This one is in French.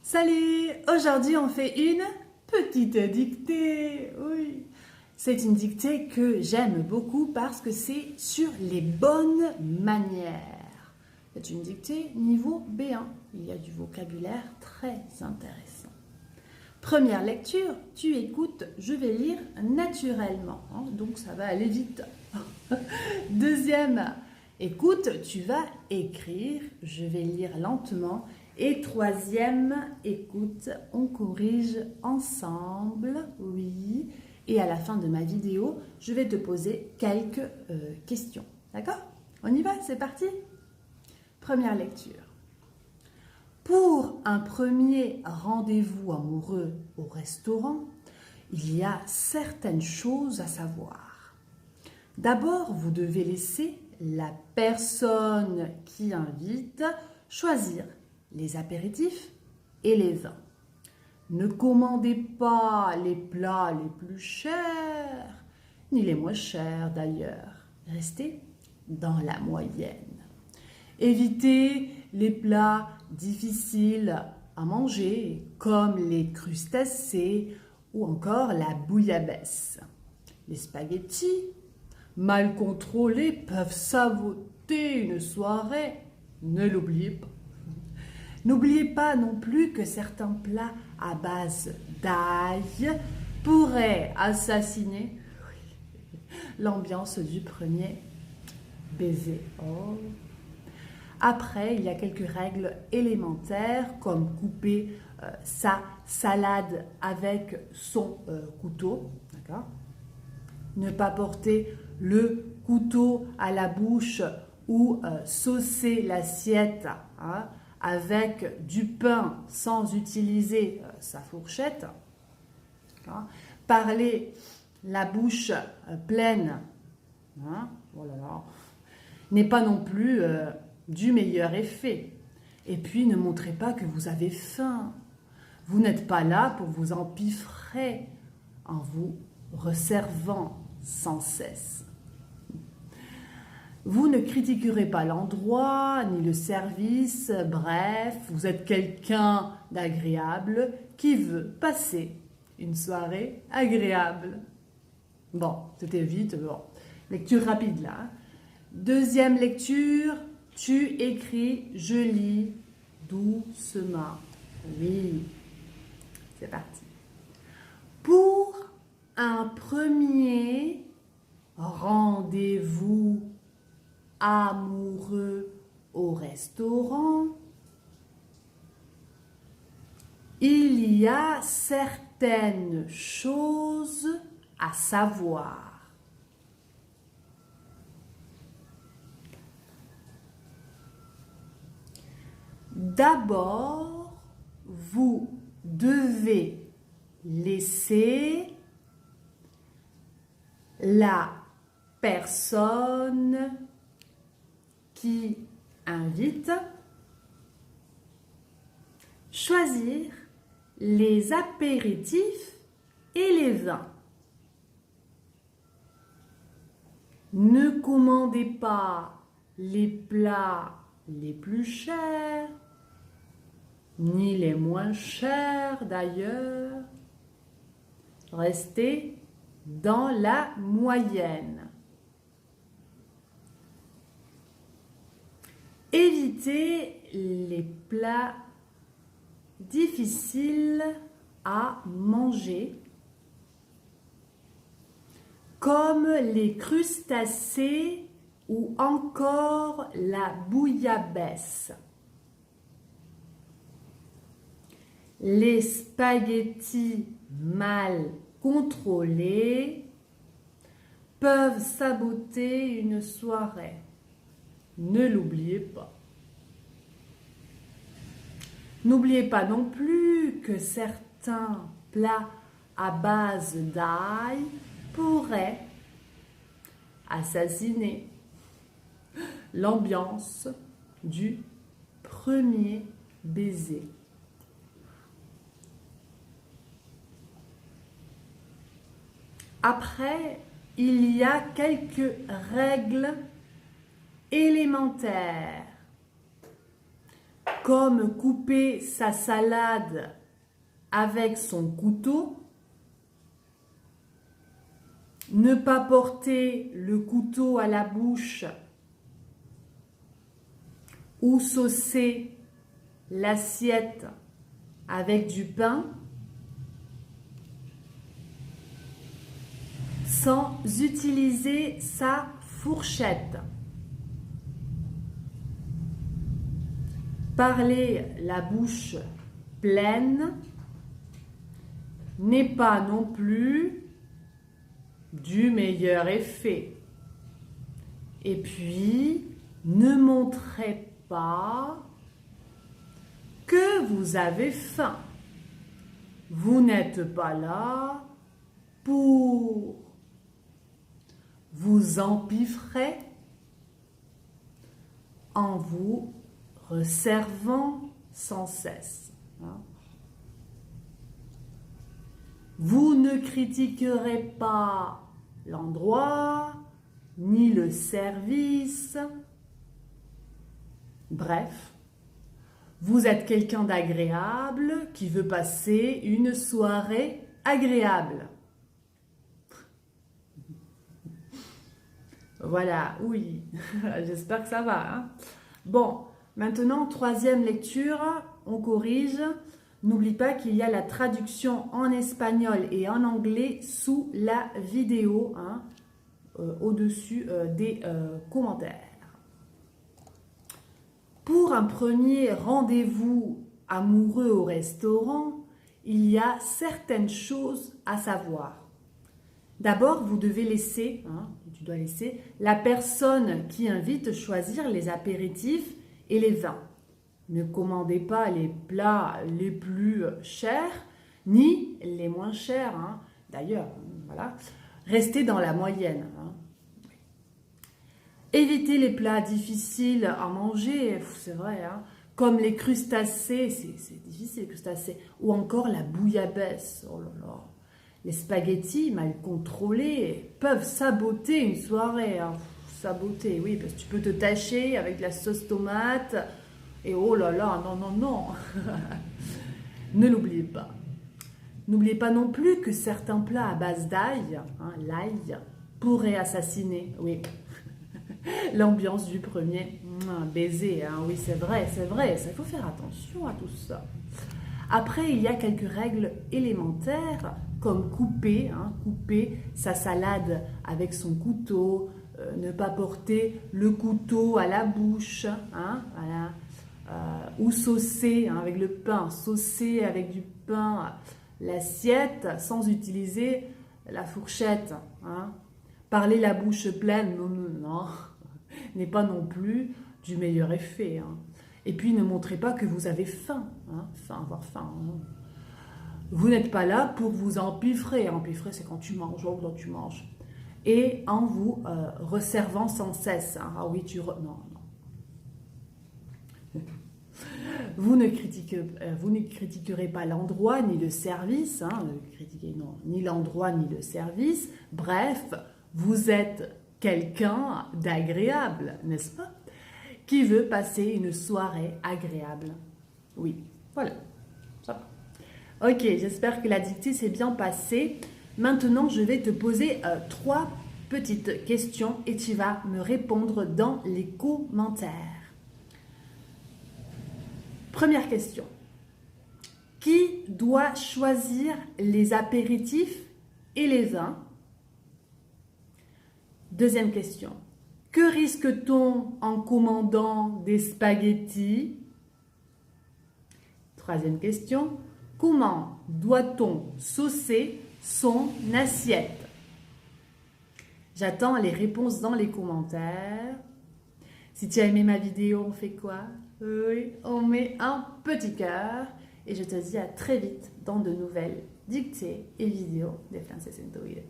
Salut! Aujourd'hui, on fait une petite dictée. Oui, c'est une dictée que j'aime beaucoup parce que c'est sur les bonnes manières. C'est une dictée niveau B1. Il y a du vocabulaire très intéressant. Première lecture, tu écoutes, je vais lire naturellement, donc ça va aller vite. Deuxième, écoute, tu vas écrire, je vais lire lentement. Et troisième, écoute, on corrige ensemble, oui. Et à la fin de ma vidéo, je vais te poser quelques questions. D'accord? On y va, c'est parti? Première lecture. Pour un premier rendez-vous amoureux au restaurant, il y a certaines choses à savoir. D'abord, vous devez laisser la personne qui invite choisir les apéritifs et les vins. Ne commandez pas les plats les plus chers, ni les moins chers d'ailleurs. Restez dans la moyenne. Évitez les plats difficiles à manger, comme les crustacés ou encore la bouillabaisse. Les spaghettis, mal contrôlés, peuvent saboter une soirée. Ne l'oubliez pas. N'oubliez pas non plus que certains plats à base d'ail pourraient assassiner l'ambiance du premier baiser. Oh. Après, il y a quelques règles élémentaires comme couper sa salade avec son couteau. D'accord ? Ne pas porter le couteau à la bouche ou saucer l'assiette avec du pain sans utiliser sa fourchette. Parler la bouche pleine n'est pas non plus du meilleur effet. Et puis, ne montrez pas que vous avez faim. Vous n'êtes pas là pour vous empiffrer en vous resservant sans cesse. Vous ne critiquerez pas l'endroit, ni le service, bref, vous êtes quelqu'un d'agréable qui veut passer une soirée agréable. Bon, c'était vite, bon. Lecture rapide là. Deuxième lecture, tu écris, je lis doucement. Oui, c'est parti. Pour un premier rendez-vous amoureux au restaurant, il y a certaines choses à savoir. D'abord, vous devez laisser la personne qui invite choisir les apéritifs et les vins. Ne commandez pas les plats les plus chers, ni les moins chers d'ailleurs. Restez dans la moyenne. Évitez les plats difficiles à manger, comme les crustacés ou encore la bouillabaisse. Les spaghettis mal contrôlés peuvent saboter une soirée. Ne l'oubliez pas. N'oubliez pas non plus que certains plats à base d'ail pourraient assassiner l'ambiance du premier baiser. Après, il y a quelques règles élémentaires comme couper sa salade avec son couteau, ne pas porter le couteau à la bouche ou saucer l'assiette avec du pain sans utiliser sa fourchette. Parler la bouche pleine n'est pas non plus du meilleur effet. Et puis, ne montrez pas que vous avez faim. Vous n'êtes pas là pour vous empiffrer en vous resservant sans cesse. Vous ne critiquerez pas l'endroit, ni le service. Bref, vous êtes quelqu'un d'agréable qui veut passer une soirée agréable. Voilà, oui, j'espère que ça va. Hein? Bon, maintenant, troisième lecture, on corrige. N'oublie pas qu'il y a la traduction en espagnol et en anglais sous la vidéo, hein, au-dessus des commentaires. Pour un premier rendez-vous amoureux au restaurant, il y a certaines choses à savoir. D'abord, vous devez laisser, hein, tu dois laisser la personne qui invite choisir les apéritifs et les vins. Ne commandez pas les plats les plus chers ni les moins chers. Hein. D'ailleurs, voilà, restez dans la moyenne. Hein. Évitez les plats difficiles à manger, c'est vrai, hein, comme les crustacés, c'est difficile les crustacés, ou encore la bouillabaisse. Oh là là. Les spaghettis mal contrôlés peuvent saboter une soirée. Hein. Saboter, oui, parce que tu peux te tâcher avec de la sauce tomate. Et oh là là, non, non, non. Ne l'oubliez pas. N'oubliez pas non plus que certains plats à base d'ail, hein, l'ail, pourraient assassiner, oui, l'ambiance du premier baiser. Hein, oui, c'est vrai, il faut faire attention à tout ça. Après, il y a quelques règles élémentaires, comme couper sa salade avec son couteau, ne pas porter le couteau à la bouche, hein, voilà. Ou saucer, hein, avec le pain, saucer avec du pain l'assiette sans utiliser la fourchette. Hein. Parler la bouche pleine, non, non, non, n'est pas non plus du meilleur effet. Hein. Et puis ne montrez pas que vous avez faim, hein, avoir faim. Hein. Vous n'êtes pas là pour vous empiffrer. Empiffrer, c'est quand tu manges, ou quand tu manges. Et en vous resservant sans cesse. Hein. Ah oui, non, non. Vous ne critiquerez pas l'endroit ni le service, hein, ni l'endroit ni le service. Bref, vous êtes quelqu'un d'agréable, n'est-ce pas? Qui veut passer une soirée agréable. Oui, voilà, ça va. Ok, j'espère que la dictée s'est bien passée. Maintenant, je vais te poser 3 petites questions et tu vas me répondre dans les commentaires. Première question. Qui doit choisir les apéritifs et les vins? Deuxième question. Que risque-t-on en commandant des spaghettis? Troisième question. Comment doit-on saucer son assiette? J'attends les réponses dans les commentaires. Si tu as aimé ma vidéo, on fait quoi? Oui, on met un petit cœur. Et je te dis à très vite dans de nouvelles dictées et vidéos de Francés en tu vida.